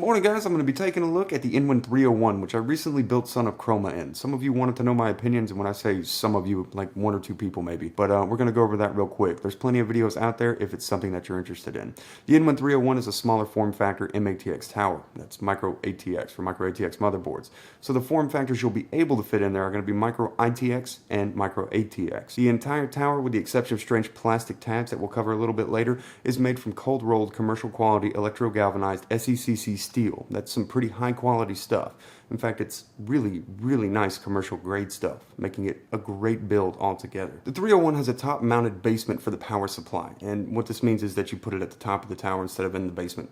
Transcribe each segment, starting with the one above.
Morning guys, I'm going to be taking a look at the Inwin 301, which I recently built Son of Chroma in. Some of you wanted to know my opinions, and when I say some of you, like one or two people maybe. But we're going to go over that real quick. There's plenty of videos out there if it's something that you're interested in. The Inwin 301 is a smaller form factor MATX tower. That's micro ATX for micro ATX motherboards. So the form factors you'll be able to fit in there are going to be micro ITX and micro ATX. The entire tower, with the exception of strange plastic tabs that we'll cover a little bit later, is made from cold rolled commercial quality electro-galvanized SECC steel. That's some pretty high quality stuff. In fact, it's really nice commercial grade stuff, making it a great build altogether. The 301 has a top mounted basement for the power supply, and what this means is that you put it at the top of the tower instead of in the basement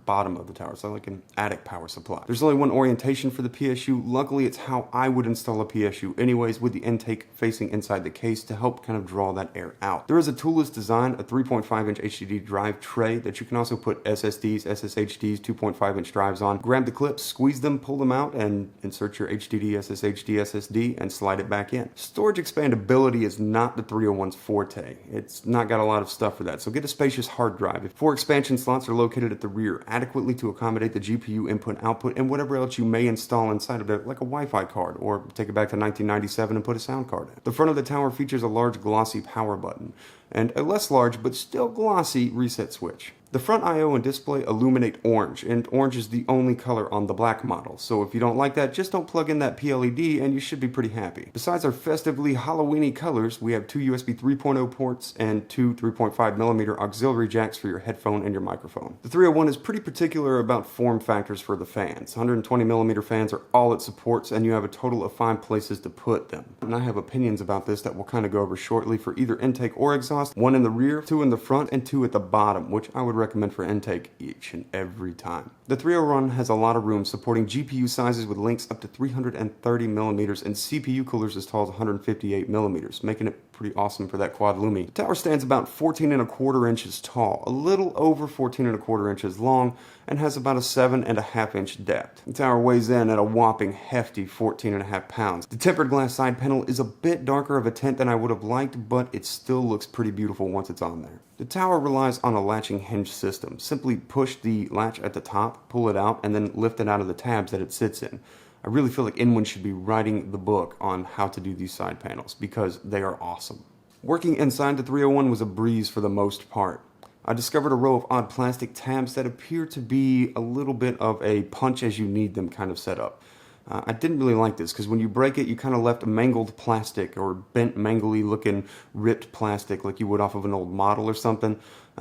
bottom of the tower, so like an attic power supply. There's only one orientation for the PSU. Luckily, it's how I would install a PSU anyways, with the intake facing inside the case to help kind of draw that air out. There is a toolless design, a 3.5-inch HDD drive tray that you can also put SSDs, SSHDs, 2.5-inch drives on. Grab the clips, squeeze them, pull them out, and insert your HDD, SSHD, SSD, and slide it back in. Storage expandability is not the 301's forte. It's not got a lot of stuff for that, so get a spacious hard drive. 4 expansion slots are located at the rear, adequately to accommodate the GPU input-output and whatever else you may install inside of it, like a Wi-Fi card, or take it back to 1997 and put a sound card in. The front of the tower features a large glossy power button, and a less large but still glossy reset switch. The front I/O and display illuminate orange, and orange is the only color on the black model, so if you don't like that, just don't plug in that PLED and you should be pretty happy. Besides our festively Halloweeny colors, we have 2 USB 3.0 ports and 2 3.5mm auxiliary jacks for your headphone and your microphone. The 301 is pretty particular about form factors for the fans. 120mm fans are all it supports, and you have a total of 5 places to put them. And I have opinions about this that we'll kind of go over shortly for either intake or exhaust. 1 in the rear, 2 in the front, and 2 at the bottom, which I would recommend for intake each and every time. The 301 has a lot of room, supporting GPU sizes with links up to 330mm and CPU coolers as tall as 158mm, making it pretty awesome for that quad Lumi. The tower stands about 14¼ inches tall, a little over 14¼ inches long, and has about a 7½ inch depth. The tower weighs in at a whopping hefty 14½ pounds. The tempered glass side panel is a bit darker of a tint than I would have liked, but it still looks pretty beautiful once it's on there. The tower relies on a latching hinge system. Simply push the latch at the top, pull it out, and then lift it out of the tabs that it sits in. I really feel like Inwin should be writing the book on how to do these side panels because they are awesome. Working inside the 301 was a breeze for the most part. I discovered a row of odd plastic tabs that appear to be a little bit of a punch as you need them kind of setup. I didn't really like this because when you break it, you kind of left mangled plastic or bent, mangly looking, ripped plastic like you would off of an old model or something.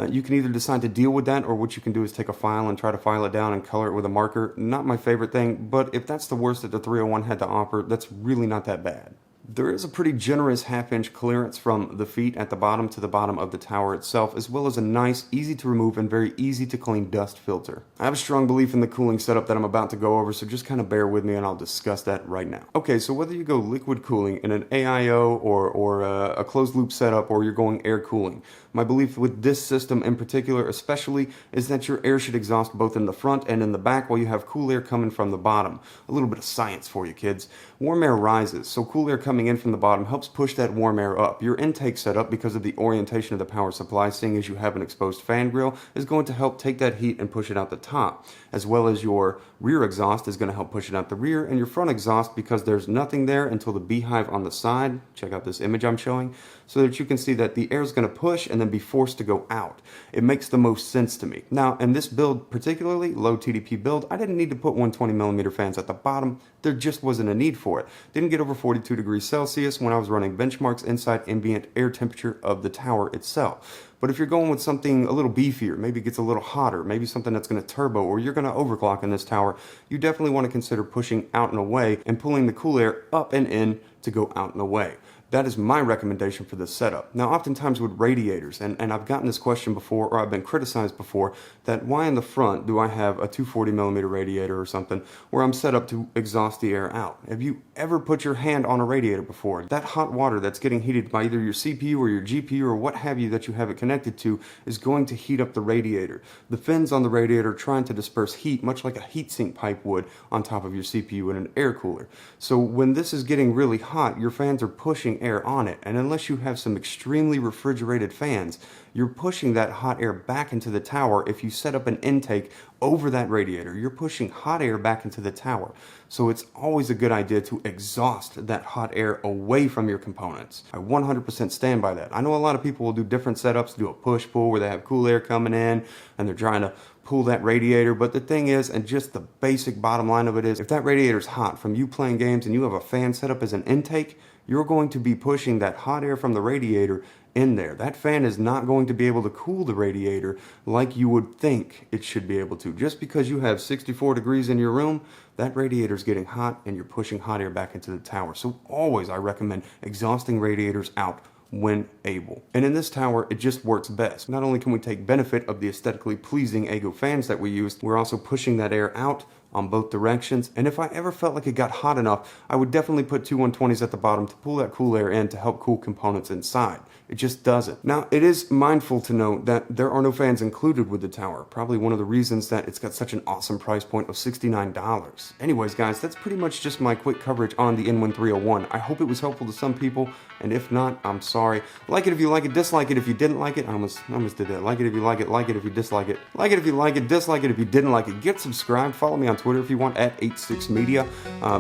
You can either decide to deal with that, or what you can do is take a file and try to file it down and color it with a marker. Not my favorite thing, but if that's the worst that the 301 had to offer, that's really not that bad. There is a pretty generous ½ inch clearance from the feet at the bottom to the bottom of the tower itself, as well as a nice, easy to remove and very easy to clean dust filter. I have a strong belief in the cooling setup that I'm about to go over, so just kind of bear with me and I'll discuss that right now. Okay, so whether you go liquid cooling in an AIO or a closed loop setup, or you're going air cooling, my belief with this system in particular especially is that your air should exhaust both in the front and in the back while you have cool air coming from the bottom. A little bit of science for you kids. Warm air rises, so cool air coming in from the bottom helps push that warm air up. Your intake setup, because of the orientation of the power supply, seeing as you have an exposed fan grill, is going to help take that heat and push it out the top, as well as your rear exhaust is going to help push it out the rear, and your front exhaust, because there's nothing there until the beehive on the side, check out this image I'm showing, so that you can see that the air is going to push and then be forced to go out. It makes the most sense to me. Now, in this build particularly, low TDP build, I didn't need to put 120mm fans at the bottom. There just wasn't a need for it. Didn't get over 42 degrees Celsius when I was running benchmarks inside ambient air temperature of the tower itself. But if you're going with something a little beefier, maybe it gets a little hotter, maybe something that's going to turbo, or you're going to overclock in this tower, you definitely want to consider pushing out and away and pulling the cool air up and in to go out and away. That is my recommendation for this setup. Now, oftentimes with radiators, and I've gotten this question before, or I've been criticized before, that why in the front do I have a 240mm radiator or something where I'm set up to exhaust the air out? Have you ever put your hand on a radiator before? That hot water that's getting heated by either your CPU or your GPU or what have you that you have it connected to is going to heat up the radiator. The fins on the radiator are trying to disperse heat, much like a heatsink pipe would on top of your CPU in an air cooler. So when this is getting really hot, your fans are pushing air on it, and unless you have some extremely refrigerated fans, you're pushing that hot air back into the tower. If you set up an intake over that radiator, you're pushing hot air back into the tower. So it's always a good idea to exhaust that hot air away from your components. I 100% stand by that. I know a lot of people will do different setups, do a push-pull where they have cool air coming in and they're trying to pull that radiator, but the thing is, and just the basic bottom line of it is, if that radiator's hot from you playing games and you have a fan set up as an intake, you're going to be pushing that hot air from the radiator in there. That fan is not going to be able to cool the radiator like you would think it should be able to. Just because you have 64 degrees in your room, that radiator's getting hot and you're pushing hot air back into the tower. So always I recommend exhausting radiators out when able. And in this tower, it just works best. Not only can we take benefit of the aesthetically pleasing Ego fans that we used, we're also pushing that air out on both directions. And if I ever felt like it got hot enough, I would definitely put two 120s at the bottom to pull that cool air in to help cool components inside. It just doesn't. Now, it is mindful to note that there are no fans included with the tower. Probably one of the reasons that it's got such an awesome price point of $69. Anyways, guys, that's pretty much just my quick coverage on the Inwin 301. I hope it was helpful to some people, and if not, I'm sorry. Like it if you like it, dislike it if you didn't like it. I almost did that. Like it if you like it if you dislike it. Like it if you like it, dislike it if you didn't like it. Get subscribed. Follow me on Twitter if you want, at 86 Media.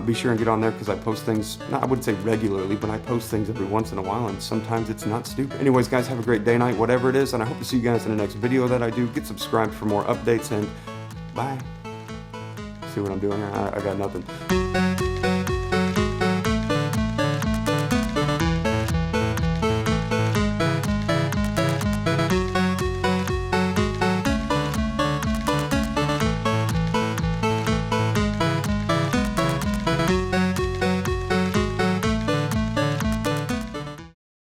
Be sure and get on there because I post things, I wouldn't say regularly, but I post things every once in a while, and sometimes it's not stupid. Anyways, guys, have a great day, night, whatever it is, and I hope to see you guys in the next video that I do. Get subscribed for more updates, and bye. See what I'm doing here? I got nothing.